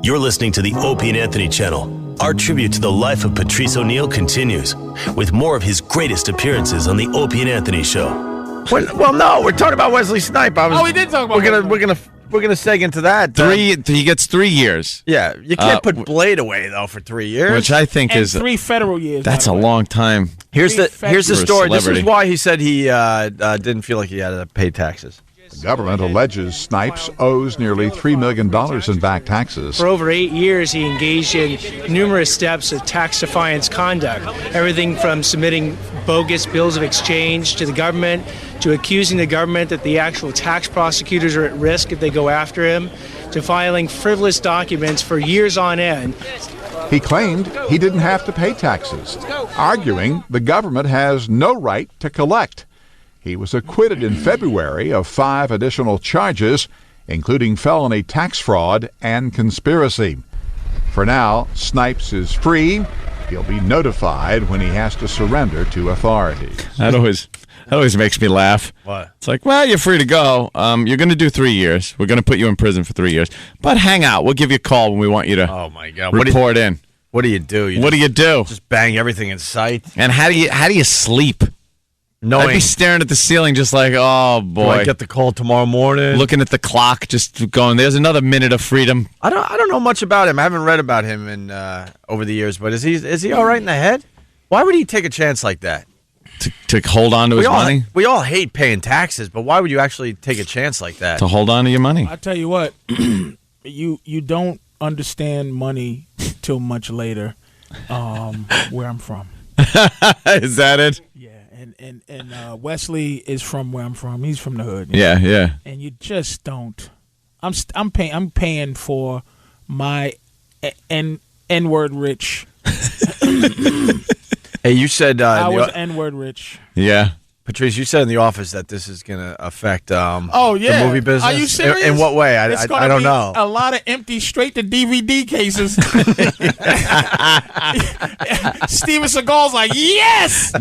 You're listening to the Opie and Anthony Channel. Our tribute to the life of Patrice O'Neal continues with more of his greatest appearances on the Opie and Anthony Show. Well, no, we're talking about Wesley Snipes. We did talk about. We're gonna seg into that. He gets 3 years. Yeah, you can't put Blade away though for 3 years, which I think and is 3 federal years. That's a long time. Here's the story. This is why he said he didn't feel like he had to pay taxes. The government alleges Snipes owes nearly $3 million in back taxes. For over 8 years, he engaged in numerous steps of tax defiance conduct, everything from submitting bogus bills of exchange to the government, to accusing the government that the actual tax prosecutors are at risk if they go after him, to filing frivolous documents for years on end. He claimed he didn't have to pay taxes, arguing the government has no right to collect. He was acquitted in February of 5 additional charges, including felony tax fraud and conspiracy. For now, Snipes is free. He'll be notified when he has to surrender to authorities. That always makes me laugh. What? It's like, well, you're free to go. You're going to do 3 years. We're going to put you in prison for 3 years. But hang out. We'll give you a call when we want you to report in. What do you do? What do you do? Just bang everything in sight? And how do you sleep? Knowing, I'd be staring at the ceiling just like, oh, boy. Do I get the call tomorrow morning? Looking at the clock, just going, there's another minute of freedom. I don't know much about him. I haven't read about him in over the years, but is he all right in the head? Why would he take a chance like that? To hold on to his money? We all hate paying taxes, but why would you actually take a chance like that? To hold on to your money. I tell you what, you don't understand money till much later where I'm from. Is that it? Yeah. And Wesley is from where I'm from. He's from the hood. Yeah. And you just don't. I'm paying for my N-word rich. Hey, you said I was N-word rich. Yeah. Patrice, you said in the office that this is going to affect the movie business. Are you serious? In what way? I don't know. A lot of empty straight to DVD cases. Steven Seagal's like, yes!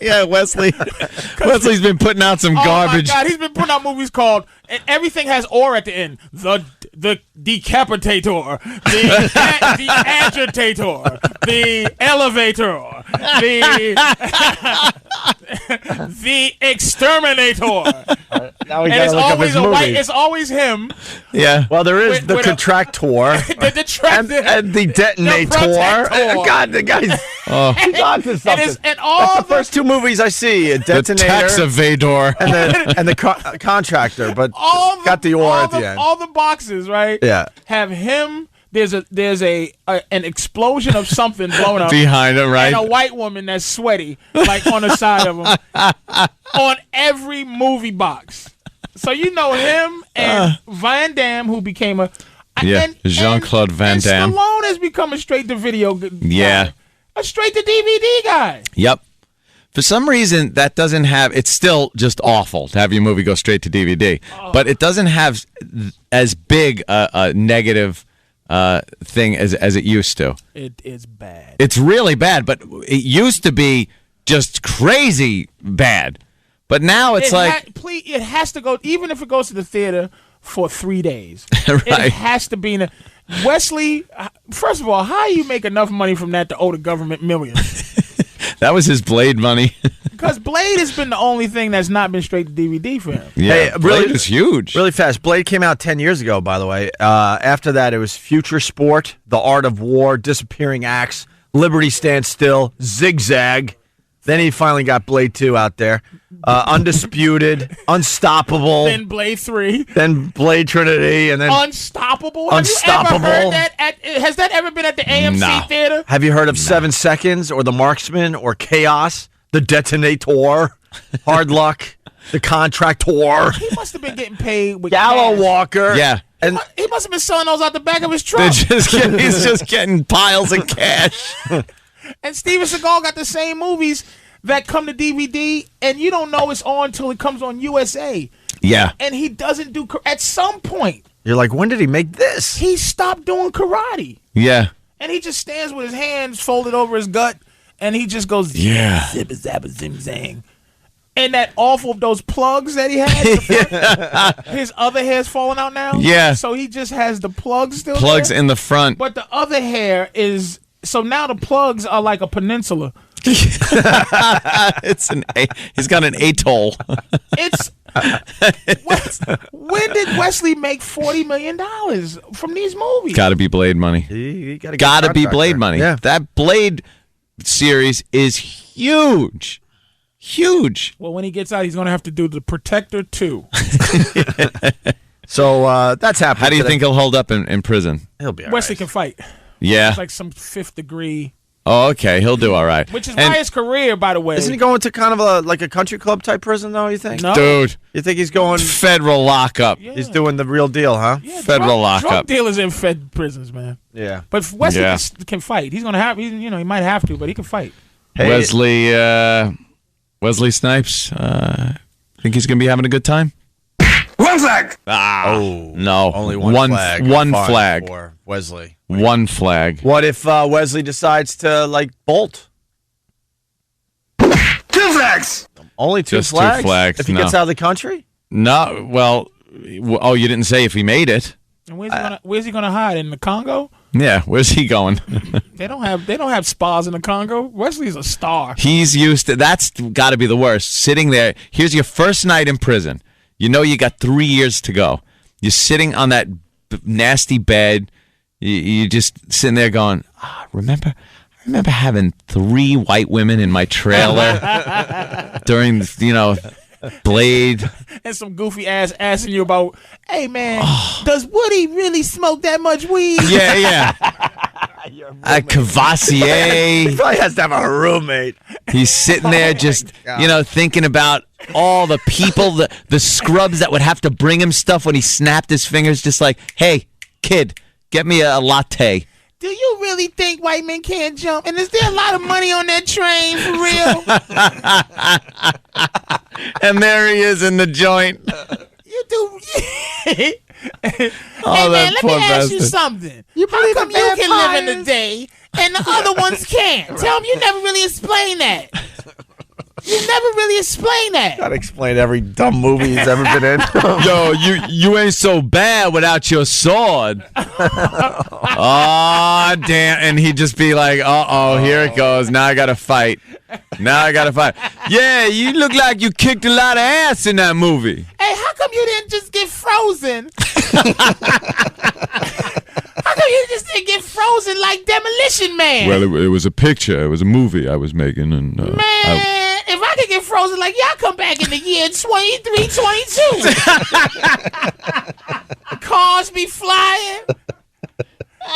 Yeah, Wesley's been putting out some garbage. Oh, my God. He's been putting out movies called, and everything has "or" at the end. The decapitator, the agitator, the elevator, the exterminator. Now we and it's look always up his movies. It's always him. Yeah. Well, there is the contractor, and the detonator. God, the guy's he's on to something. That's the first 2 movies I see: a detonator, the tax evader, and the contractor. But got the "or" at the end. All the boxes, right? Yeah. Have him. There's an explosion of something blowing up behind him, right? And a white woman that's sweaty, like on the side of him, on every movie box. So you know him and Van Damme, who became Jean-Claude Van Damme. Stallone has become a straight-to-video guy. Yeah. A straight-to-DVD guy. Yep. For some reason, that doesn't have... It's still just awful to have your movie go straight to DVD. But it doesn't have as big a negative thing as it used to. It is bad. It's really bad, but it used to be just crazy bad. But now it's it has to go, even if it goes to the theater for 3 days. Right. It has to be in Wesley, first of all, how do you make enough money from that to owe the government millions? That was his Blade money. Because Blade has been the only thing that's not been straight to DVD for him. Yeah, hey, Blade is huge. Really fast. Blade came out 10 years ago, by the way. After that, it was Future Sport, The Art of War, Disappearing Acts, Liberty Stands Still, Zigzag. Then he finally got Blade 2 out there. Undisputed, Unstoppable. Then Blade 3. Then Blade Trinity. And then Unstoppable? Unstoppable. Have you ever heard that? Has that ever been at the AMC theater? Have you heard of 7 Seconds or The Marksman or Chaos? The Detonator? Hard Luck? The Contractor? He must have been getting paid with Gallows cash. Walker. Yeah. And he must have been selling those out the back of his truck. He's just getting piles of cash. And Steven Seagal got the same movies that come to DVD, and you don't know it's on until it comes on USA. Yeah. And he doesn't do... At some point... You're like, when did he make this? He stopped doing karate. Yeah. And he just stands with his hands folded over his gut, and he just goes... Yeah. Zibba zabba zim zang. And that awful those plugs that he had, his other hair's falling out now. Yeah. So he just has the plugs still. Plugs there, in the front. but the other hair is so now the plugs are like a peninsula. He's got an atoll. It's when did Wesley make $40 million from these movies? Got to be Blade money. You gotta Got to be Blade money. Yeah. That Blade series is huge. Huge. Well, when he gets out, he's going to have to do The Protector 2. So that's happening. How do you today. think he'll hold up in prison? He'll be all Wesley right. can fight. Yeah. It's like some 5th degree. Oh, okay. He'll do all right. Which is And- why his career, by the way. Isn't he going to kind of a country club type prison though? You think? No. Dude, You think he's going? federal lockup. Yeah. He's doing the real deal, huh? Yeah, federal drug lockup. dealers in Fed prisons, man. Yeah. But Wesley Yeah. can fight. He's gonna have. He might have to, but he can fight. Hey, Wesley Snipes. Think he's going to be having a good time? One flag. Oh No. only one flag. One Fine flag. for Wesley. One flag. What if Wesley decides to bolt? 2 flags. Only two Just two flags. flags, If he no. gets out of the country. No. Well, oh, you didn't say if he made it. And where's he gonna hide in the Congo? Yeah. Where's he going? They don't have spas in the Congo. Wesley's a star. He's used to. That's got to be the worst. Sitting there. Here's your first night in prison. You know you got 3 years to go. You're sitting on that nasty bed. You just sitting there going, remember having 3 white women in my trailer during, Blade. And some goofy ass asking you about, hey man, does Woody really smoke that much weed? Yeah. Cavassier. He probably has to have a roommate. He's sitting there just, thinking about all the people, the scrubs that would have to bring him stuff when he snapped his fingers, just like, hey, kid, get me a latte. Do you really think white men can't jump? And is there a lot of money on that train for real? And there he is in the joint. You do. Hey Oh, man, that let me poor ask you bastard. something. How come you can live in the day and the other ones can't? Tell me, you never really explain that. You never really explain that. Gotta explain every dumb movie he's ever been in. Yo, you ain't so bad without your sword. Oh, damn. And he'd just be like, here it goes. Now I got to fight. Yeah, you look like you kicked a lot of ass in that movie. Hey, how come you didn't just get frozen? How come you just didn't get frozen like Demolition Man? Well, it was a picture. It was a movie I was making. And Man, if I could get frozen like y'all come back in the year 2322. Cars be flying.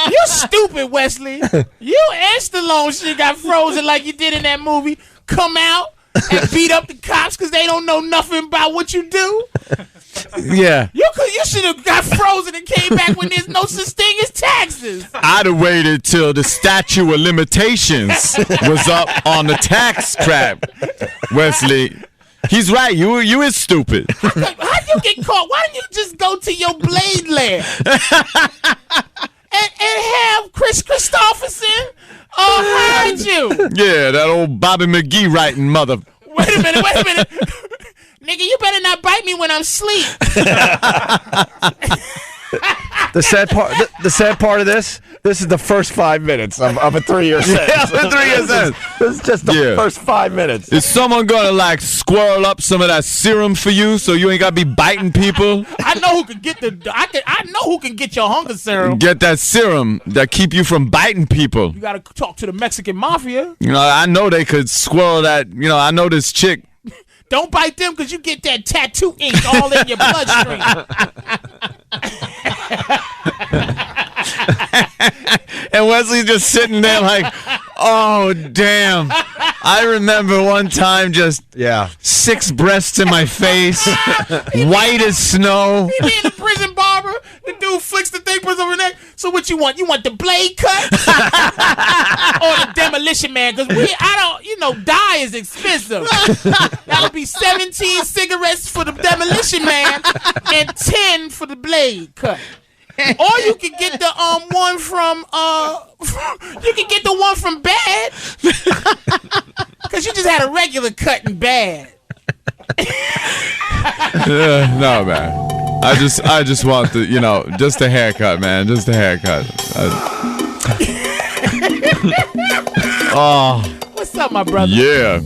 You stupid, Wesley. You and Stallone should got frozen like you did in that movie. Come out and beat up the cops because they don't know nothing about what you do. yeah. You should have got frozen and came back when there's no such thing as taxes. I'd have waited till the statute of limitations was up on the tax crap, Wesley. He's right. You is stupid. How'd you get caught? Why didn't you just go to your Blade lair and have Chris Christopherson hide you? Yeah, that old Bobby McGee writing mother. Wait a minute. Nigga, you better not bite me when I'm asleep. The sad part of this is the first 5 minutes of a 3-year sentence. Yeah, 3 year sentence. This is just the first 5 minutes. Is someone gonna squirrel up some of that serum for you so you ain't gotta be biting people? I know who can get I know who can get your hunger serum. Get that serum that keep you from biting people. You gotta talk to the Mexican mafia. I know they could squirrel that. I know this chick. Don't bite them because you get that tattoo ink all in your bloodstream. And Wesley's just sitting there like, oh, damn. I remember one time just 6 breasts in my face, white as snow. He being a prison barber. The dude flicks the thing, puts over the neck. So what you want? You want the blade cut? Or the Demolition Man? Because dye is expensive. That'll be 17 cigarettes for the Demolition Man and 10 for the blade cut. Or you can get the one from Bad. Because you just had a regular cut in Bad. No, man. I just want the, just a haircut, man. Just a haircut. Oh. What's up, my brother? Yeah.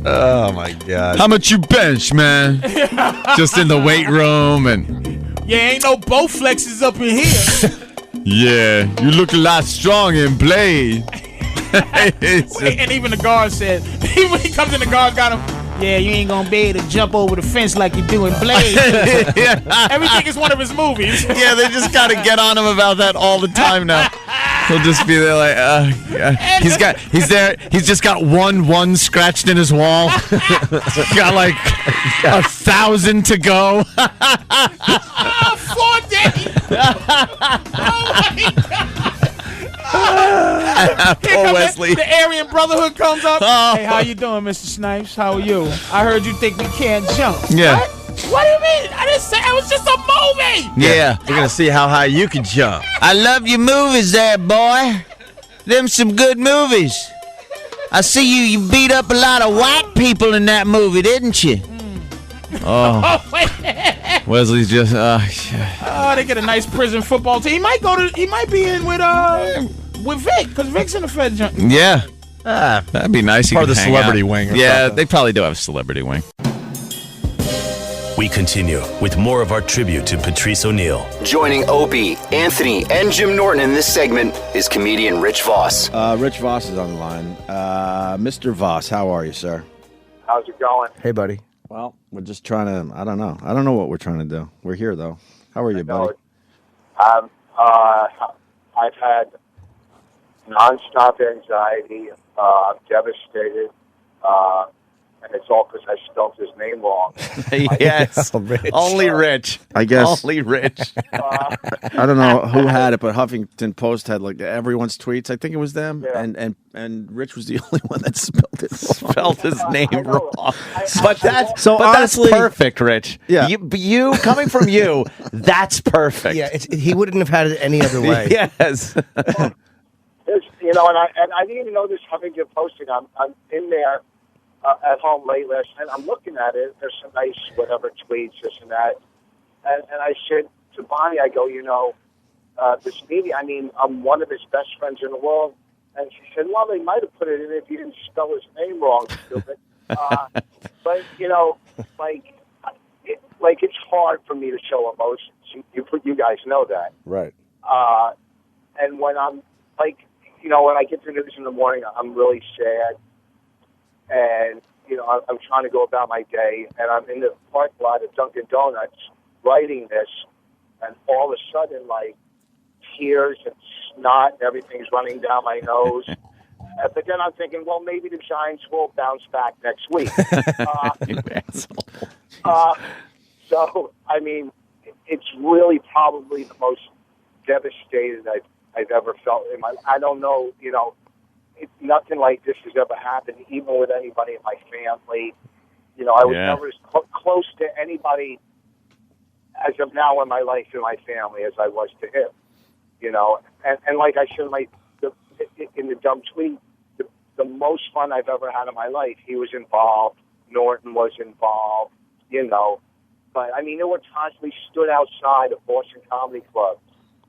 Oh my God. How much you bench, man? Just in the weight room and. Yeah, ain't no Bowflexes up in here. Yeah, you look a lot strong in Blade. And even the guard said, when he comes in, the guard got him. Yeah, you ain't gonna be able to jump over the fence like you do in Blade. Everything is one of his movies. Yeah, they just gotta get on him about that all the time now. He'll just be there like, he's there. He's just got one scratched in his wall. Got like 1,000 to go. 4 days. Oh my God. Poor Wesley. The Aryan Brotherhood comes up. Oh. Hey, how you doing, Mr. Snipes? How are you? I heard you think we can't jump. Yeah. What do you mean? I didn't say it was just a movie. Yeah. We're gonna see how high you can jump. I love your movies there, boy. Them some good movies. I see you beat up a lot of white people in that movie, didn't you? Oh. Wait. Wesley's just. They get a nice prison football team. He might be in with Vic, because Vic's in the Fed jump. Yeah. That'd be nice. Part of the celebrity wing. Or Yeah, something. they probably do have a celebrity wing. We continue with more of our tribute to Patrice O'Neal. Joining Opie, Anthony, and Jim Norton in this segment is comedian Rich Voss. Rich Voss is on the line. Mr. Voss, how are you, sir? How's it going? Hey, buddy. Well, we're just trying to, I don't know. I don't know what we're trying to do. We're here, though. How are you, buddy? I've had nonstop anxiety. I'm devastated. And it's all because I spelled his name wrong. Yes. Only Rich. I guess. Only Rich. I don't know who had it, but Huffington Post had like everyone's tweets. I think it was them. Yeah. And Rich was the only one that spelled it wrong. Spelled his name wrong. But that's honestly, that's perfect, Rich. Yeah. You coming from you, that's perfect. Yeah, he wouldn't have had it any other way. Yes. And I didn't even know this Huffington Posting. I'm in there at home late last night. I'm looking at it. There's some nice whatever tweets, this and that. And I said to Bonnie, I go, this media, I'm one of his best friends in the world. And she said, well, they might have put it in if you didn't spell his name wrong, stupid. But, it's hard for me to show emotions. You guys know that. Right. And when I'm when I get the news in the morning, I'm really sad. And, I'm trying to go about my day, and I'm in the parking lot at Dunkin' Donuts writing this, and all of a sudden, tears and snot and everything's running down my nose. But then I'm thinking, well, maybe the Giants will bounce back next week. So, it's really probably the most devastated I've ever felt in my. I don't know, nothing like this has ever happened, even with anybody in my family. I was never as close to anybody as of now in my life and my family as I was to him. And like I said in the dumb tweet, the most fun I've ever had in my life. He was involved. Norton was involved. But there were times we stood outside of Boston Comedy Club,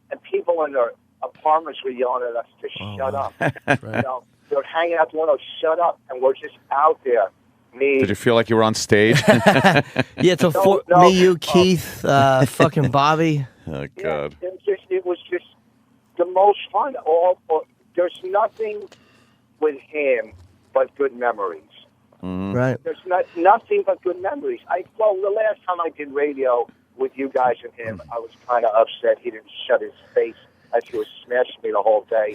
and people in their apartments were yelling at us to shut up. Right. They were hanging out the window, shut up, and we're just out there. Did you feel like you were on stage? Yeah, me, you, Keith, fucking Bobby. Oh, God. Yeah, it was just the most fun. There's nothing with him but good memories. Mm-hmm. Right. There's nothing but good memories. The last time I did radio with you guys and him, I was kind of upset he didn't shut his face as he was smashing me the whole day.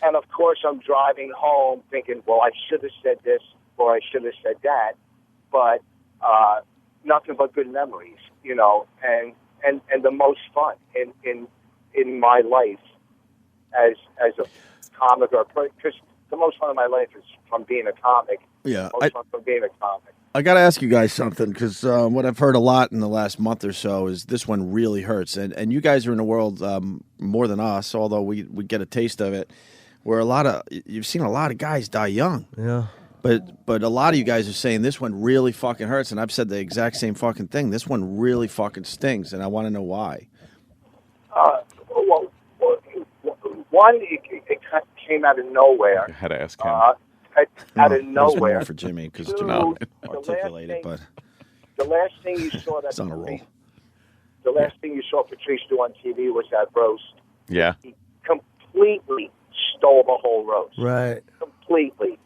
And of course, I'm driving home thinking, well, I should have said this or I should have said that. But nothing but good memories, and the most fun in my life as a comic because the most fun of my life is from being a comic. Yeah, most fun from being a comic. I got to ask you guys something because what I've heard a lot in the last month or so is this one really hurts. And you guys are in the world more than us, although we get a taste of it, where you've seen a lot of guys die young. Yeah. But a lot of you guys are saying this one really fucking hurts, and I've said the exact same fucking thing. This one really fucking stings, and I want to know why. Well, one, it came out of nowhere. I had to ask him. Out of More nowhere. for Jimmy because Dude, Jimmy the articulate it, but the last thing you saw that it's on a roll. The last thing you saw Patrice do on TV was that roast. Yeah. He completely stole the whole roast. Right. Completely.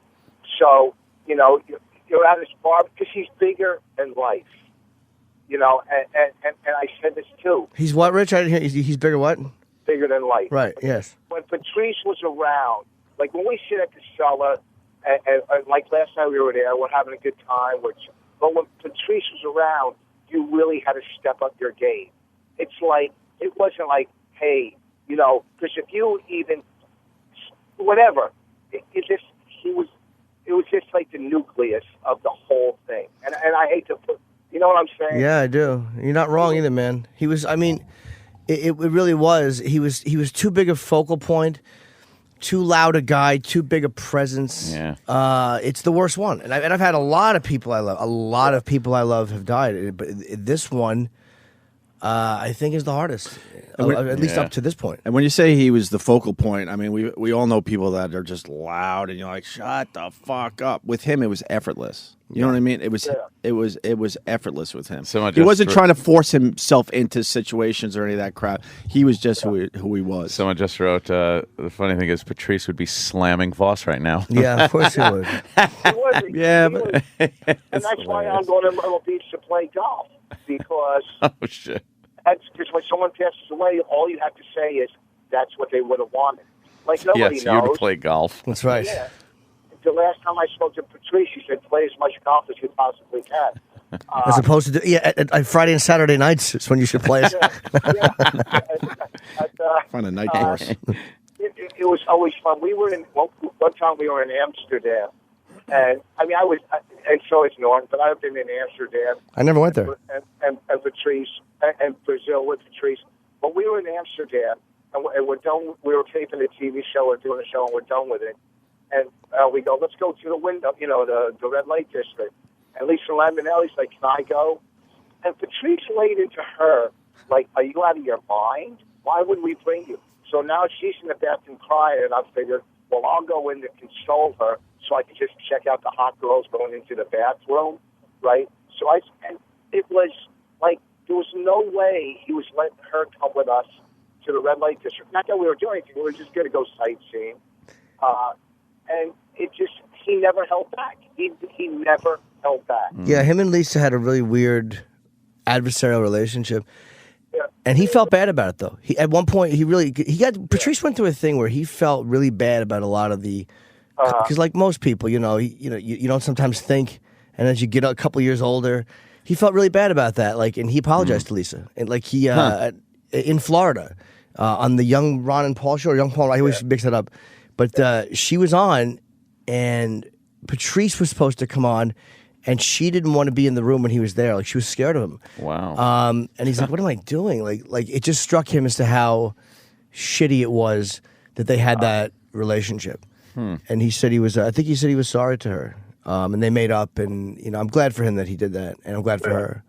So, you're at his bar because he's bigger than life. And I said this too. He's what, Rich? I didn't hear. He's bigger what? Bigger than life. Right, yes. When Patrice was around, like when we sit at the cellar, and like last night we were there, we're having a good time. But when Patrice was around, you really had to step up your game. It wasn't like, hey, because if you even, whatever, it was just like the nucleus of the whole thing. And I hate to put, you know what I'm saying? Yeah, I do. You're not wrong either, man. He was, it really was. He was too big a focal point, too loud a guy, too big a presence. Yeah. It's the worst one. And I've had a lot of people I love. A lot of people I love have died. But this one, I think, is the hardest, at least up to this point. And when you say he was the focal point, I mean, we all know people that are just loud, and you're like, shut the fuck up. With him, it was effortless. You know what I mean? It was effortless with him. He wasn't trying to force himself into situations or any of that crap. He was just who he was. Someone just wrote, the funny thing is Patrice would be slamming Voss right now. Yeah, of course he would. Yeah, but and that's why I'm going to Myrtle Beach to play golf, because oh shit. That's because when someone passes away, all you have to say is that's what they would have wanted. Like nobody yes, knows. you to play golf. That's right. Yeah. The last time I spoke to Patrice, he said, "Play as much golf as you possibly can." As opposed to at Friday and Saturday nights is when you should play it. Find a night course. It was always fun. We were one time we were in Amsterdam, and I was, and so is Norton, but I've been in Amsterdam. I never went there. And Patrice, and Brazil with Patrice. But we were in Amsterdam, and we're done. We were taping a TV show or doing a show, and we're done with it. And we go, let's go to the window, the red light district. And Lisa Lambanelli's like, can I go? And Patrice laid into her, like, are you out of your mind? Why would we bring you? So now she's in the bathroom crying, and I figured, well, I'll go in to console her so I can just check out the hot girls going into the bathroom, right? So and it was like, there was no way he was letting her come with us to the red light district. Not that we were doing anything, we were just going to go sightseeing. And he never held back. He never held back. Yeah, him and Lisa had a really weird adversarial relationship. Yeah. And he felt bad about it, though. At one point, Patrice went through a thing where he felt really bad about a lot of the, because like most people, you don't sometimes think, and as you get a couple years older, he felt really bad about that. Like, and he apologized to Lisa, and like he in Florida on the Young Ron and Paul show, or Young Paul. I always mix that up. But she was on, and Patrice was supposed to come on, and she didn't want to be in the room when he was there. Like, she was scared of him. Wow. And he's like, what am I doing? Like it just struck him as to how shitty it was that they had that relationship. And he said I think he said he was sorry to her. And they made up, and, I'm glad for him that he did that, and I'm glad for her.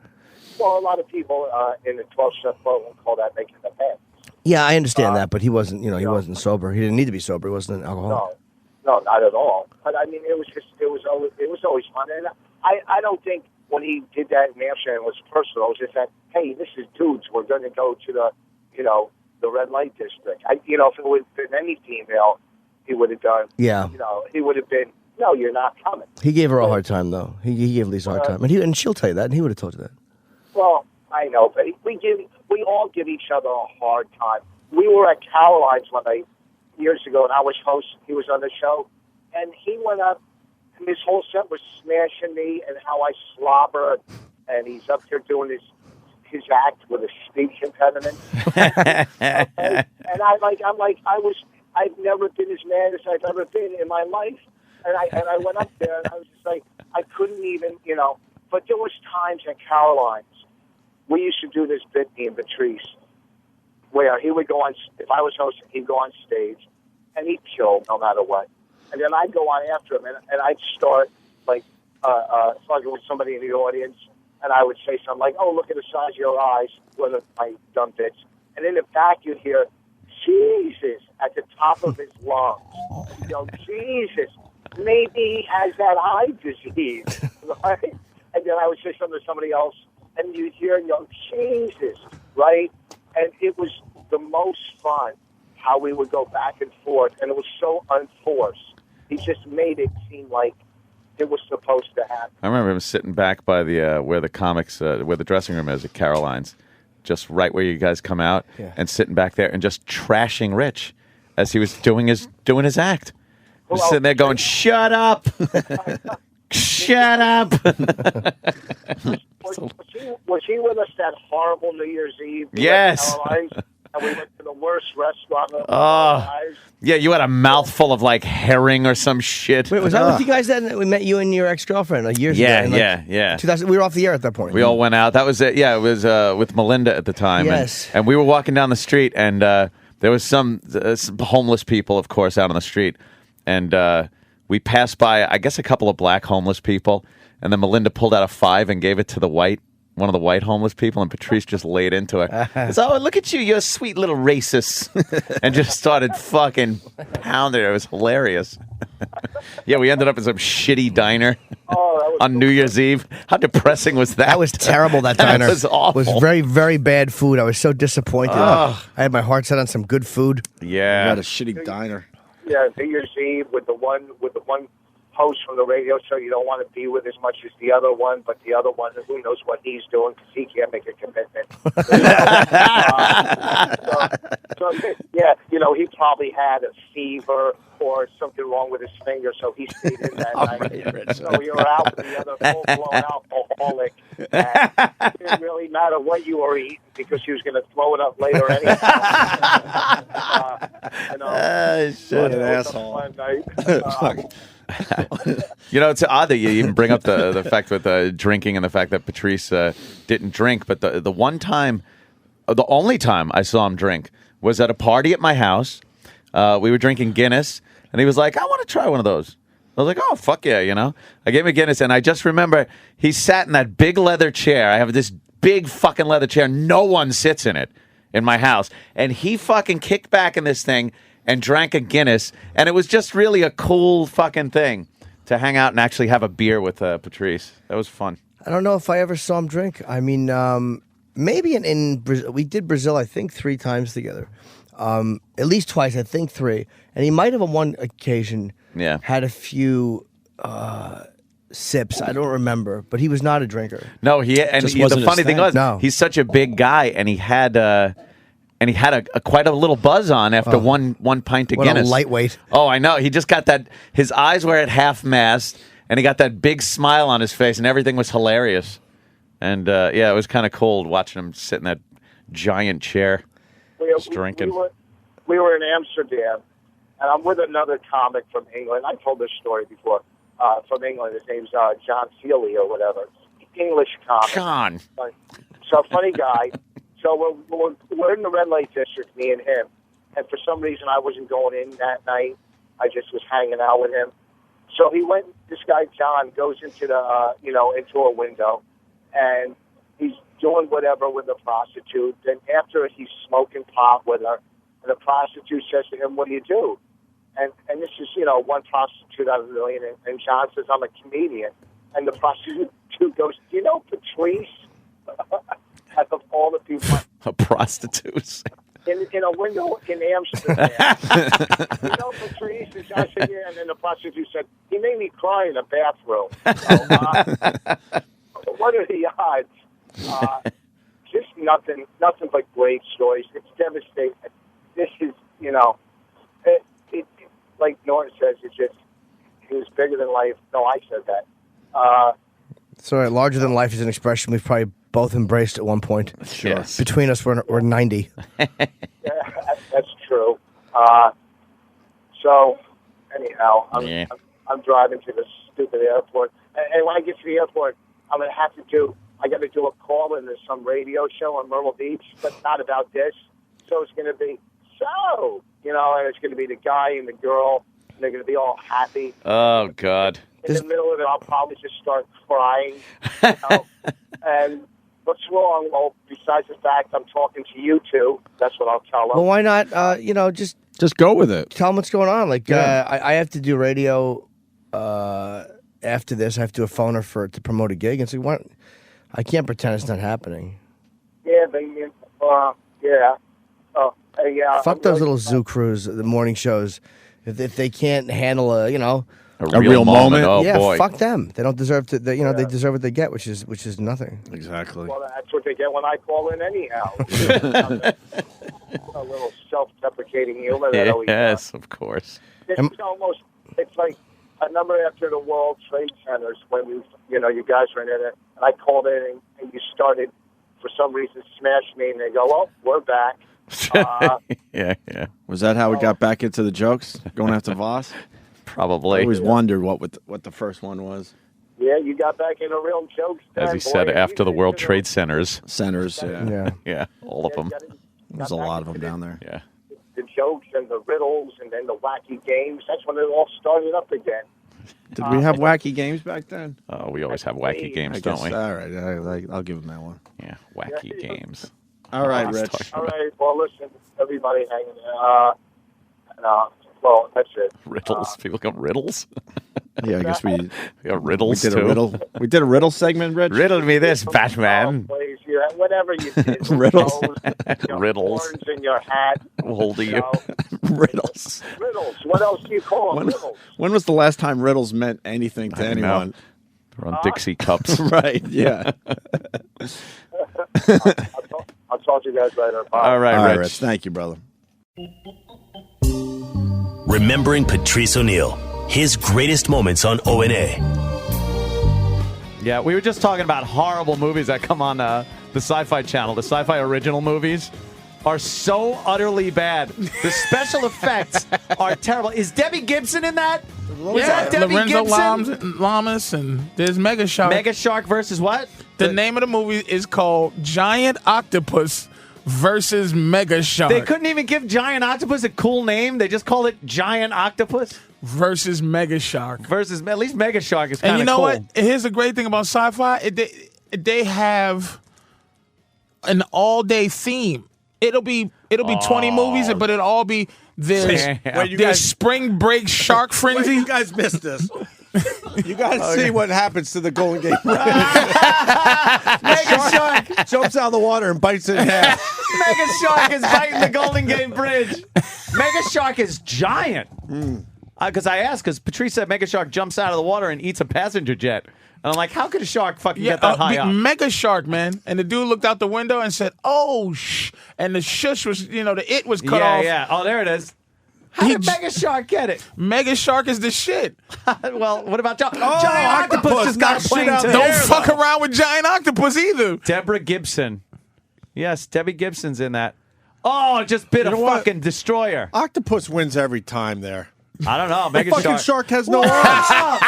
Well, a lot of people in the 12-step program call that making the bed. Yeah, I understand that, but he wasn't, he wasn't sober. He didn't need to be sober. He wasn't an alcoholic. No, not at all. But I mean, it was always fun. And I don't think when he did that in Amsterdam it was personal. It was just that, hey, this is dudes. We're going to go to the red light district. If it would have been any female, he would have done. Yeah. He would have been. No, you're not coming. He gave her a hard time, though. He gave Lisa a hard time, and she'll tell you that, and he would have told you that. Well, I know, but we all give each other a hard time. We were at Caroline's years ago, and I was host. He was on the show, and he went up, and his whole set was smashing me and how I slobber, and he's up there doing his act with a speech impediment. Okay? And I've never been as mad as I've ever been in my life, and I went up there, and I was just like, I couldn't even, But there was times at Caroline's. We used to do this bit, me and Patrice, where he would go on, if I was hosting, he'd go on stage, and he'd kill no matter what. And then I'd go on after him, and I'd start, like, talking with somebody in the audience, and I would say something like, oh, look at the size of your eyes, one of my dumb bits. And in the back, you'd hear, Jesus, at the top of his lungs. Jesus, maybe he has that eye disease, right? And then I would say something to somebody else, and you'd hear, Jesus, right? And it was the most fun how we would go back and forth, and it was so unforced. He just made it seem like it was supposed to happen. I remember him sitting back by the where the comics, where the dressing room is at Caroline's, just right where you guys come out, and sitting back there and just trashing Rich as he was doing his act. Just sitting there going, "Shut up, shut up." Was he with us that horrible New Year's Eve? Yes. And we went to the worst restaurant of our lives. Yeah, you had a mouthful of like herring or some shit. Wait, was that with you guys that we met you and your ex-girlfriend years ago? Yeah. 2000, we were off the air at that point. We all went out. That was it. Yeah, it was with Melinda at the time. Yes. And we were walking down the street, and there was some homeless people, of course, out on the street. And we passed by, I guess, a couple of black homeless people. And then Melinda pulled out a $5 and gave it to one of the white homeless people, and Patrice just laid into her. He said, "Oh, look at you, you're a sweet little racist," and just started fucking pounding her. It was hilarious. Yeah, we ended up in some shitty diner on New Year's Eve. How depressing was that? That was terrible, that diner. That was awful. It was very, very bad food. I was so disappointed. I had my heart set on some good food. Yeah. You got a shitty diner. Yeah, New Year's Eve with the one host from the radio show you don't want to be with as much as the other one, but the other one, who knows what he's doing because he can't make a commitment. Yeah, he probably had a fever or something wrong with his finger, so he stayed in that night. So you were out with the other full-blown alcoholic. And it didn't really matter what you were eating because he was going to throw it up later anyway. What an asshole. Fun night. It's odd that you even bring up the fact with drinking and the fact that Patrice didn't drink. But the one time, the only time I saw him drink was at a party at my house. We were drinking Guinness, and he was like, "I want to try one of those." I was like, "Oh, fuck yeah," I gave him a Guinness, and I just remember he sat in that big leather chair. I have this big fucking leather chair. No one sits in it in my house. And he fucking kicked back in this thing and drank a Guinness, and it was just really a cool fucking thing to hang out and actually have a beer with Patrice. That was fun. I don't know if I ever saw him drink. I mean, maybe in Brazil. We did Brazil, I think, 3 times together. At least twice, I think 3. And he might have on one occasion had a few sips. I don't remember, but he was not a drinker. No, the funny thing was, he's such a big guy, and he had quite a little buzz on after one pint of Guinness. A lightweight. Oh, I know. He just got that. His eyes were at half mast, and he got that big smile on his face, and everything was hilarious. And it was kind of cold watching him sit in that giant chair, just drinking. We were in Amsterdam, and I'm with another comic from England. I told this story before. From England, his name's John Seeley or whatever. English comic. John. So funny guy. So we're in the red light district, me and him. And for some reason, I wasn't going in that night. I just was hanging out with him. So he went. This guy John goes into the into a window, and he's doing whatever with the prostitute. Then after he's smoking pot with her, and the prostitute says to him, "What do you do?" And this is one prostitute out of a million. And John says, "I'm a comedian." And the prostitute goes, "Do you know Patrice?" Out of all the people, a prostitute in a window in Amsterdam. You know Patrice? And John said, "Yeah." And then the prostitute said, "He made me cry in the bathroom." So, what are the odds? Just nothing but great stories. It's devastating. This is, it like Norton says, he was bigger than life. No, I said that. Sorry, larger than life is an expression we've probably both embraced at one point. Sure. Yes. Between us, we're 90. Yeah, that's true. So, anyhow, I'm driving to the stupid airport. And when I get to the airport, I got to do a call into some radio show on Myrtle Beach, but not about this. So it's going to be, and it's going to be the guy and the girl and they're going to be all happy. Oh, God. In the middle of it, I'll probably just start crying. You know? And what's wrong? Well, besides the fact I'm talking to you two, that's what I'll tell them. Well, why not? Just go with it. Tell them what's going on. Like, I have to do radio after this. I have to do a phoner to promote a gig. And so, what? I can't pretend it's not happening. Yeah, yeah. Yeah. Fuck those little zoo crews, the morning shows. If they can't handle a real moment. Oh, yeah, boy. fuck them. They don't deserve to. They deserve what they get, which is nothing. Exactly. Well, that's what they get when I call in anyhow. A little self-deprecating humor. Yes, of course. It's like a number after the World Trade Centers when you guys were in it, and I called in and you started for some reason smash me, and they go, "Well, we're back." Yeah. Was that how we got back into the jokes? Going after Voss? Probably. I always wondered what the first one was. Yeah, you got back into real jokes. As he said, after the World Trade Centers. Yeah. All of them. There's a lot of them down there. Yeah. The jokes and the riddles and then the wacky games. That's when it all started up again. Did we have wacky games back then? Oh, we always have wacky games, don't we? All right, I'll give him that one. Yeah, wacky games. All right, Rich. All right, well, listen, everybody hanging there. Well, that's it. Riddles. People got riddles? Yeah, I guess we got riddles, we did too. a riddle. We did a riddle segment, Rich. Riddle me this, Batman. Please, whatever you did. Riddles. Riddles. Horns in your hat. Hold you. Riddles. Riddles. What else do you call them? Riddles. When was the last time riddles meant anything to anyone? They're on Dixie cups. Right, yeah. I'll talk to you guys later. Bye. All right, Rich. Thank you, brother. Remembering Patrice O'Neal, his greatest moments on O&A. Yeah, we were just talking about horrible movies that come on the Sci-Fi Channel. The Sci-Fi original movies are so utterly bad. The special effects are terrible. Is Debbie Gibson in that? Was that Debbie Lorenzo Gibson? Lamas, and there's Mega Shark. Mega Shark versus what? The name of the movie is called Giant Octopus versus Mega Shark. They couldn't even give Giant Octopus a cool name. They just called it Giant Octopus versus Mega Shark. Versus at least Mega Shark is kind of cool. And you know cool. what? Here's the great thing about sci-fi. They have an all-day theme. It'll be 20 movies, but it'll all be there's spring break shark frenzy. You guys missed this. You guys see what happens to the Golden Gate Bridge. Mega Shark jumps out of the water and bites it in half. Mega Shark is biting the Golden Gate Bridge. Mega Shark is giant. Because because Patrice said Mega Shark jumps out of the water and eats a passenger jet. And I'm like, how could a shark fucking get that high up? Mega Shark, man. And the dude looked out the window and said, "Oh, shh." And the shush was, the it was cut off. Yeah. Oh, there it is. How did Mega Shark get it? Mega Shark is the shit. Well, what about Giant Octopus? Just got a plane too. Don't fuck around with Giant Octopus either. Deborah Gibson. Yes, Debbie Gibson's in that. Oh, just bit a fucking destroyer. Octopus wins every time there. I don't know. Mega fucking shark has no arms.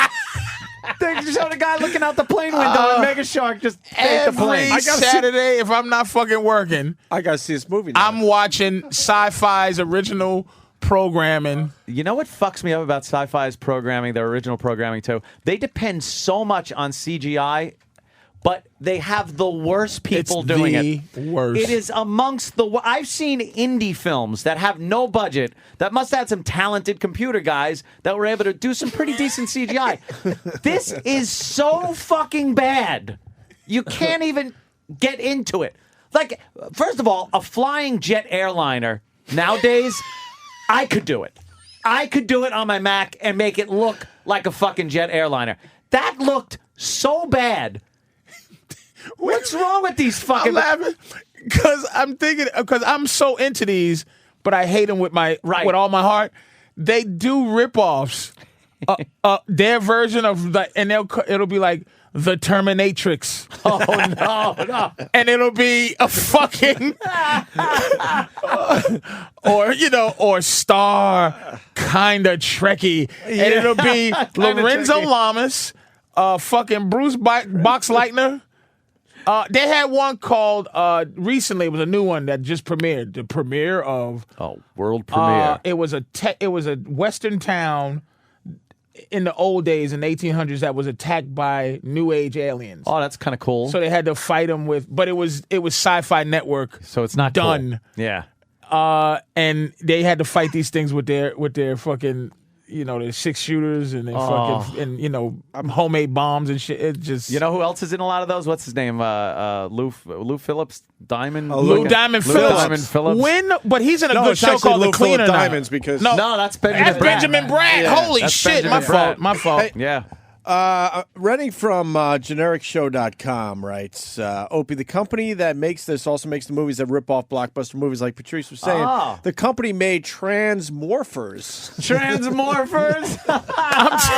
They showed a guy looking out the plane window and Mega Shark just ate the plane. Every Saturday, if I'm not fucking working, I gotta see this movie now. I'm watching Sci-Fi's original programming. You know what fucks me up about Sci-Fi's programming, their original programming too? They depend so much on CGI, but they have the worst people doing it. Worst. It is amongst the I've seen indie films that have no budget, that must have had some talented computer guys that were able to do some pretty decent CGI. This is so fucking bad. You can't even get into it. Like, first of all, a flying jet airliner nowadays, I could do it. I could do it on my Mac and make it look like a fucking jet airliner. That looked so bad. What's wrong with these fucking... I'm laughing because I'm so into these, but I hate them with all my heart. They do ripoffs. Their version of it'll be like The Terminatrix. Oh no! And it'll be a fucking or Star kinda Trekkie, and it'll be Lorenzo Lamas, fucking Bruce Boxleitner. They had one called recently. It was a new one that just premiered. The premiere of world premiere. It was a Western town in the old days in the 1800s that was attacked by New Age aliens. Oh, that's kind of cool. So they had to fight them but it was Sci-Fi Network. So it's not done. Cool. Yeah. And they had to fight these things with their fucking, their 6-shooters and their fucking homemade bombs and shit. It just who else is in a lot of those? What's his name? Lou Phillips Diamond. Lou Diamond Phillips. But he's in a good show called The Cleaner now. Diamonds because no, that's Benjamin Bratt. Yeah, Holy shit! My fault. Hey, yeah. Rennie from GenericShow.com writes, Opie, the company that makes this also makes the movies that rip off blockbuster movies like Patrice was saying. The company made Transmorphers. Transmorphers?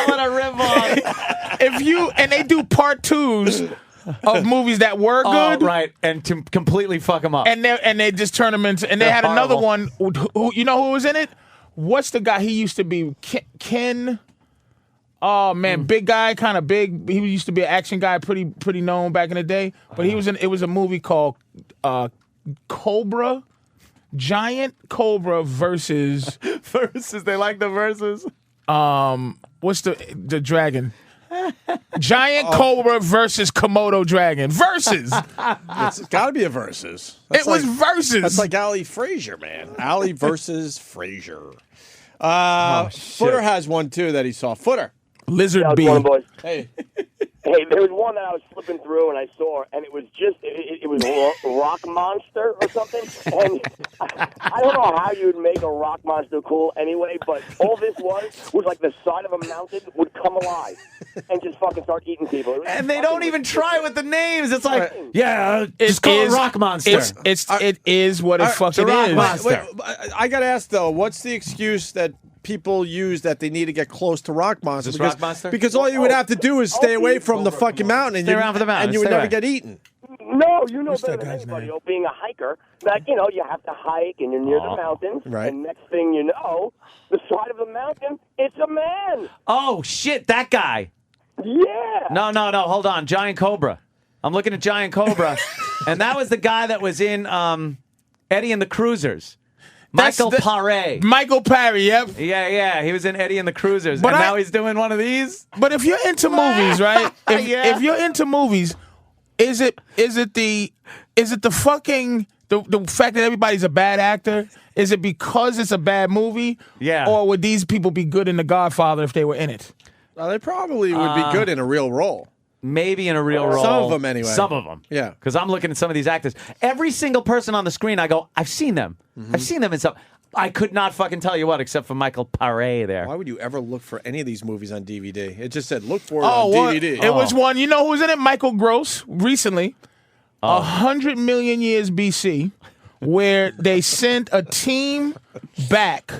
What a rip off. And they do part 2s of movies that were good. Right, and to completely fuck them up. And they just turn them into, and they had another one, who was in it? What's the guy? He used to be Ken... Oh man, big guy, kind of big. He used to be an action guy, pretty known back in the day. But he was in. It was a movie called Cobra, Giant Cobra versus. They like the versus. What's the dragon? Giant Cobra versus Komodo dragon. Versus. It's got to be a versus. It was versus. That's like Ali Frazier, man. Ali versus Frazier. Footer has one too that he saw. Footer. Lizard Bee. Hey. Hey, there was one that I was flipping through and I saw, and it was just, it was Rock Monster or something. And I don't know how you would make a Rock Monster cool anyway, but all this was like the side of a mountain would come alive and just fucking start eating people. And they don't even try with the names. It's like, just call it Rock Monster. It is what it fucking is. Wait, I got to ask, though, what's the excuse that people use that they need to get close to Rock Monster? Rock Monster? Because all you would have to do is stay away from the fucking mountain, and Stay around for the mountain. and you would never get eaten. No, you know better than anybody. Being a hiker, that you have to hike, and you're near the mountains. Right. And next thing you know, the side of the mountain, it's a man. Oh shit, that guy. Yeah. No, hold on, Giant Cobra. I'm looking at Giant Cobra, and that was the guy that was in Eddie and the Cruisers. Michael Paré. Michael Paré, yep. Yeah, he was in Eddie and the Cruisers, and now he's doing one of these. But if you're into movies, right? If you're into movies, is it the fucking the fact that everybody's a bad actor? Is it because it's a bad movie? Yeah. Or would these people be good in The Godfather if they were in it? Well, they probably would be good in a real role. Maybe in a real role. Some of them, anyway. Some of them. Yeah. Because I'm looking at some of these actors. Every single person on the screen, I go, I've seen them. I've seen them in stuff. I could not fucking tell you what, except for Michael Paré there. Why would you ever look for any of these movies on DVD? It just said, look for it on DVD. It was one. You know who was in it? Michael Gross, recently. 100 million years BC, where they sent a team back.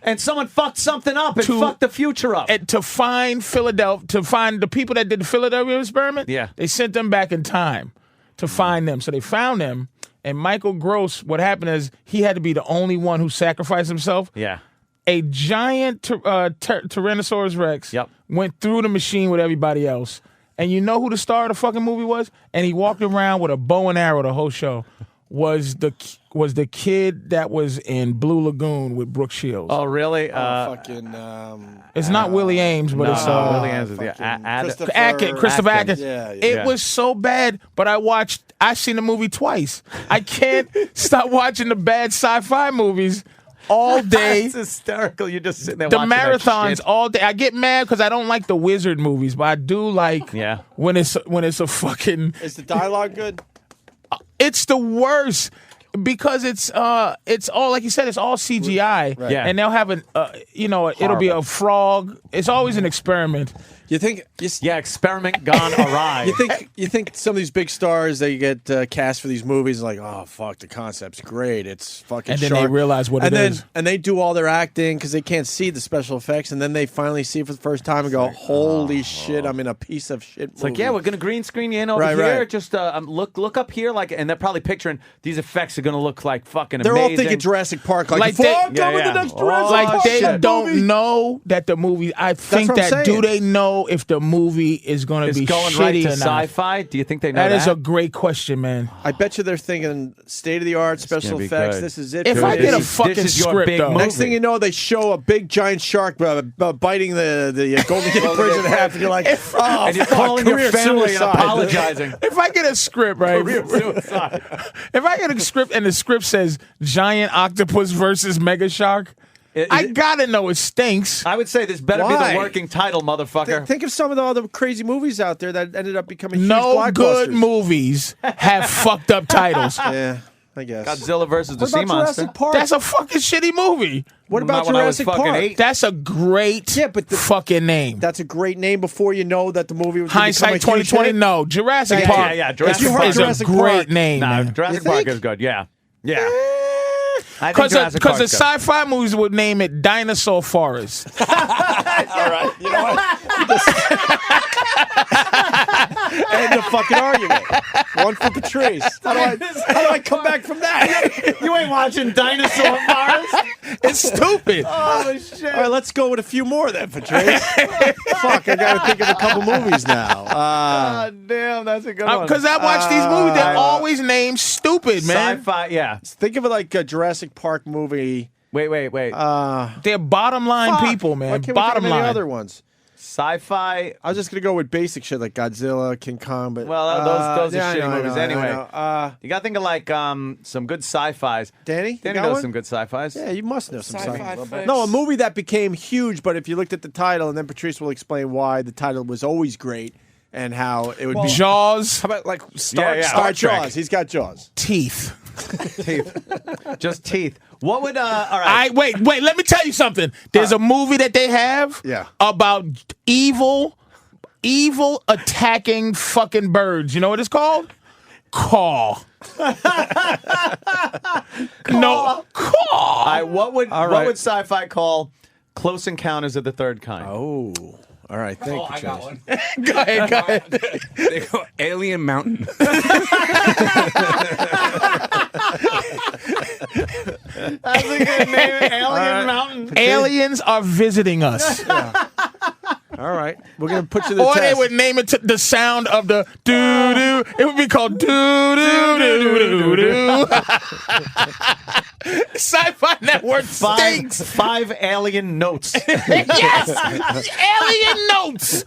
And someone fucked something up and fucked the future up. To find Philadelphia, to find the people that did the Philadelphia experiment. Yeah. They sent them back in time to find them. So they found them. And Michael Gross, what happened is he had to be the only one who sacrificed himself. Yeah. A giant Tyrannosaurus Rex went through the machine with everybody else. And you know who the star of the fucking movie was? And he walked around with a bow and arrow the whole show. Was the kid that was in Blue Lagoon with Brooke Shields. Oh, really? It's not Willie Ames, but it's Willie Ames. Christopher Atkins. Yeah. It was so bad, but I seen the movie twice. I can't stop watching the bad sci-fi movies all day. It's hysterical. You're just sitting there the watching that marathons shit. all day. I get mad because I don't like the wizard movies, but I do like when it's a fucking. Is the dialogue good? It's the worst because it's all like you said. It's all CGI, Right. and they'll have it'll be a frog. It's always an experiment. You think? Experiment gone awry. You think some of these big stars they get cast for these movies like, oh fuck, the concept's great, it's fucking. And then they realize what it is, and they do all their acting because they can't see the special effects, and then they finally see it for the first time and go, holy shit, I'm in a piece of shit. It's like, yeah, we're gonna green screen you in over here. Right. Just look up here, and they're probably picturing these effects are going to look like fucking They're amazing. all thinking Jurassic Park. Like before they- I'm done with the next Jurassic Like Park they movie. don't know that the movie. I think what I'm that do saying. they know if the movie is going to It's be going shitty right to or not? sci-fi? Do you think they know That that? is a great question, man. I bet you they're thinking state of the art special gonna be effects. good. This is it. If for I me. get a This fucking is your script, big though. movie. Next thing you know, they show a big giant shark biting the Golden Gate Bridge in half, and you're like, oh, and you're fuck, calling your career family suicide. and apologizing. If I get a script, right? If I get a script and the script says giant octopus versus mega shark, I gotta know it stinks. I would say this better be Why? the working title, motherfucker. Think of some of the other crazy movies out there that ended up becoming huge No blockbusters. good movies have fucked up titles. Yeah, I guess. Godzilla versus the What Sea about Monster. Jurassic Park? That's a fucking shitty movie. What about Not when I was Jurassic fucking Park? 8. That's a great fucking name. That's a great name before you know that the movie was Hindsight gonna become a huge 2020. hit. No, Jurassic Yeah, Park. yeah, Jurassic is Park. is Jurassic a great Park. name. No, man. Jurassic You Park think? is good. Yeah. Yeah. I think Because Jurassic the Park's good. sci-fi movies would name it Dinosaur Forest. All right, you know what? End the fucking argument. One for Patrice. How do I come back from that? You ain't watching Dinosaur Forest? It's stupid. Oh, shit. All right, let's go with a few more then, Patrice. Fuck, I got to think of a couple movies now. God damn, that's a good one. Because I watch these movies, they're always named stupid, man. Sci-fi, yeah. Think of it like a Jurassic Park movie. Wait. They're bottom line people, man. Why can't we Bottom think of any line. other ones? Sci-fi. I was just gonna go with basic shit like Godzilla, King Kong, but Well, those yeah, are I shitty know, I movies know, I anyway. know. You got to think of like some good sci-fis. Danny Danny got knows one? some good sci-fis. Yeah, you must know some Sci-fi sci-fi. flicks. No, a movie that became huge, but if you looked at the title, and then Patrice will explain why the title was always great and how it would be. Jaws. How about like Star Star Trek. Jaws? He's got Jaws. Teeth. Just teeth. What would all right? Wait. Let me tell you something. There's a movie that they have about evil attacking fucking birds. You know what it's called? Caw. No, Caw. All right, what would sci-fi call Close Encounters of the Third Kind? Oh. All right, thank you, I got one. Patrice. Go ahead. They go Alien Mountain. That's a good name, Alien Mountain. Aliens are visiting us. All right, we're gonna put you to the Or test. they would name it to the sound of the doo doo. It would be called doo doo doo doo doo. Sci-Fi Network stinks. Five alien notes. Yes, alien notes.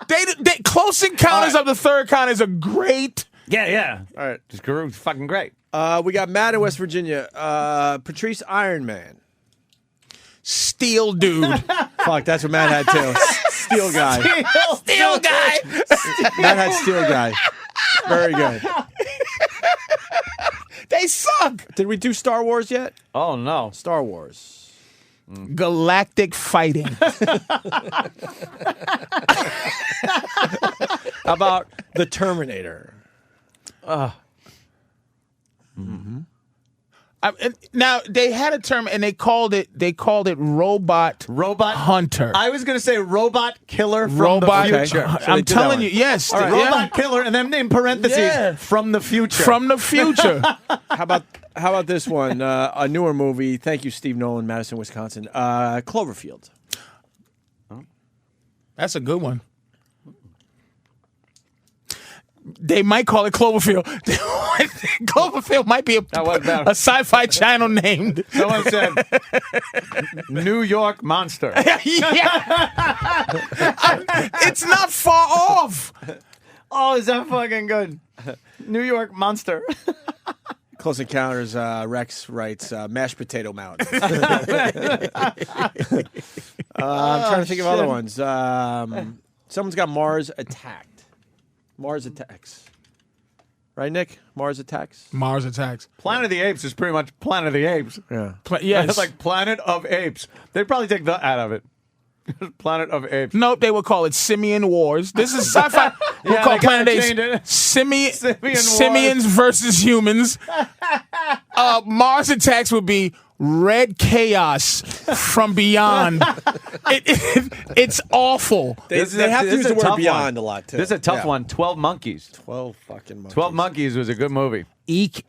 They Close Encounters of the Third Kind is a great. Yeah. All right, Just fucking great. we got Matt in West Virginia. Patrice Iron Man. Steel dude. Fuck, that's what Matt had too. Steel guy. Steel guy. Matt had Steel guy. Very good. They suck. Did we do Star Wars yet? Oh no. Star Wars. Galactic fighting. How about The Terminator? Now they had a term and they called it robot hunter. I was gonna say robot killer from Robot. the future. So they I'm did that telling one. you, yes. All right, yeah. robot killer, and then in parentheses Yeah. from the future. From the future. How about this one? A newer movie. Thank you, Steve Nolan, Madison, Wisconsin. Cloverfield. That's a good one. They might call it Cloverfield. Cloverfield might be a Sci-Fi Channel named. Someone said New York Monster. It's not far off. Oh, is that fucking good? New York Monster. Close Encounters. Rex writes Mashed Potato Mountain. I'm trying to think of other ones. Someone's got Mars Attacked. Mars Attacks. Right, Nick? Mars Attacks? Mars Attacks. Planet of the Apes is pretty much Planet of the Apes. Yeah. Yes. It's like Planet of Apes. They'd probably take the out of it. Planet of Apes. Nope, they would call it Simian Wars. This is sci-fi. We'll Yeah, call they Planet gotta Apes change it. Simians versus humans. Mars Attacks would be Red Chaos from Beyond. It's awful. They have to use the word beyond a lot, too. This is a tough one. 12 Monkeys. 12 fucking monkeys. 12 Monkeys was a good movie. Eek.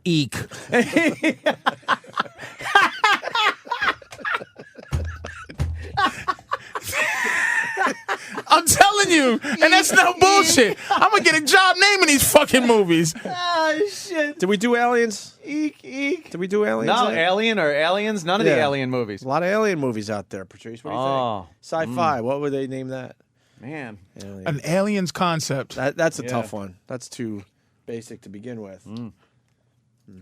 I'm telling you, and that's no bullshit. I'm gonna get a job naming these fucking movies. Oh shit! Did we do Aliens? Eek. Did we do Aliens? No, Alien or Aliens? None of the Alien movies. A lot of Alien movies out there, Patrice. What do you think? Sci-fi. What would they name that? Man. Alien. An Aliens concept. That's a tough one. That's too basic to begin with.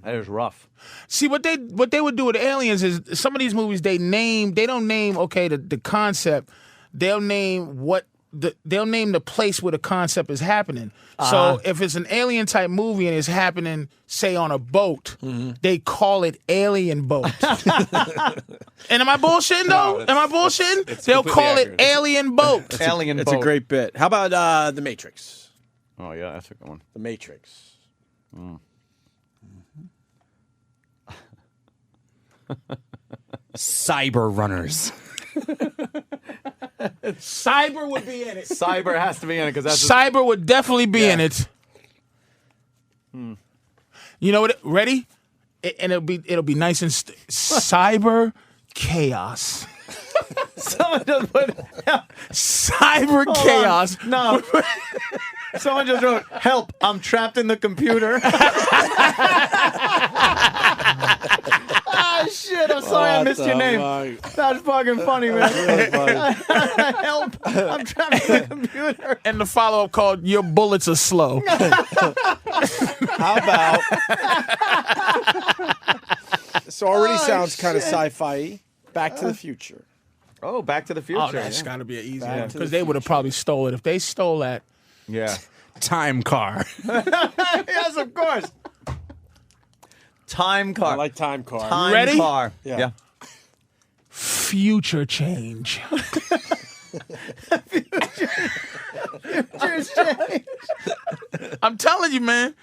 That is rough. See what they would do with Aliens is some of these movies they don't name the concept. They'll name the place where the concept is happening. So if it's an alien type movie and it's happening, say on a boat, they call it Alien Boat. And am I bullshitting though? Am I bullshitting? They'll call it Alien Boat. Alien It's Boat. a great bit. How about The Matrix? Oh yeah, that's a good one. The Matrix. Cyber runners. Cyber would be in it. Cyber has to be in it because that's Cyber would definitely be in it. You know what? Ready? And it'll be nice and Cyber Chaos. Someone just put Cyber Chaos. No. Someone just wrote, "Help! I'm trapped in the computer." Oh shit! I'm sorry I missed your name. That's fucking funny, man. Help! I'm trapped in the computer. And the follow-up called "Your Bullets Are Slow." How about? This already sounds kind of sci-fi. Back to the Future. Oh, Back to the Future. Oh, that's got to be an easy one because they would have probably stole it if they stole that. Yeah. Time Car. Yes, of course. Time Car. I like Time Car. Time Ready? Car. Yeah. Future change. I'm telling you, man.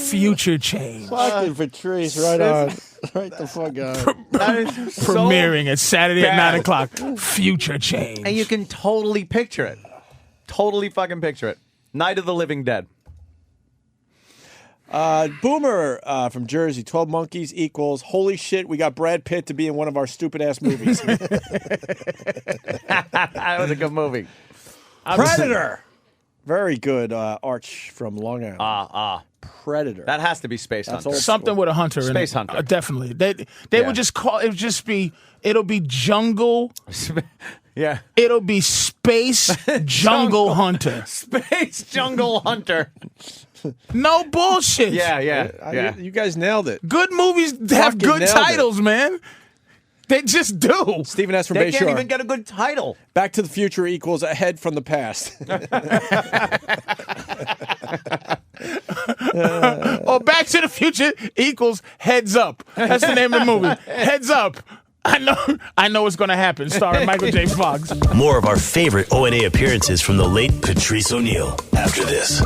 Future change. Fucking Patrice, right on. Right the fuck on. Premiering at Saturday at 9 o'clock. Future change. And you can totally picture it. Totally fucking picture it. Night of the Living Dead. Boomer from Jersey, 12 Monkeys equals, holy shit, we got Brad Pitt to be in one of our stupid-ass movies. That was a good movie. Predator. Very good, Arch from Long Island. Predator. That has to be Space That's Hunter. old Something school. with a hunter in Space it. Hunter. Definitely. They would just call it. It'll be jungle. Yeah. It'll be Space Jungle Hunter. Space Jungle Hunter. No bullshit. Yeah. You guys nailed it. Good movies have Fucking good nailed titles, man. They just do. Stephen S. from They Bayshore. can't even get a good title. Back to the Future equals Ahead from the Past. Or Back to the Future equals Heads Up. That's the name of the movie. Heads Up. I know what's going to happen. Starring Michael J. Fox. More of our favorite O&A appearances from the late Patrice O'Neal after this.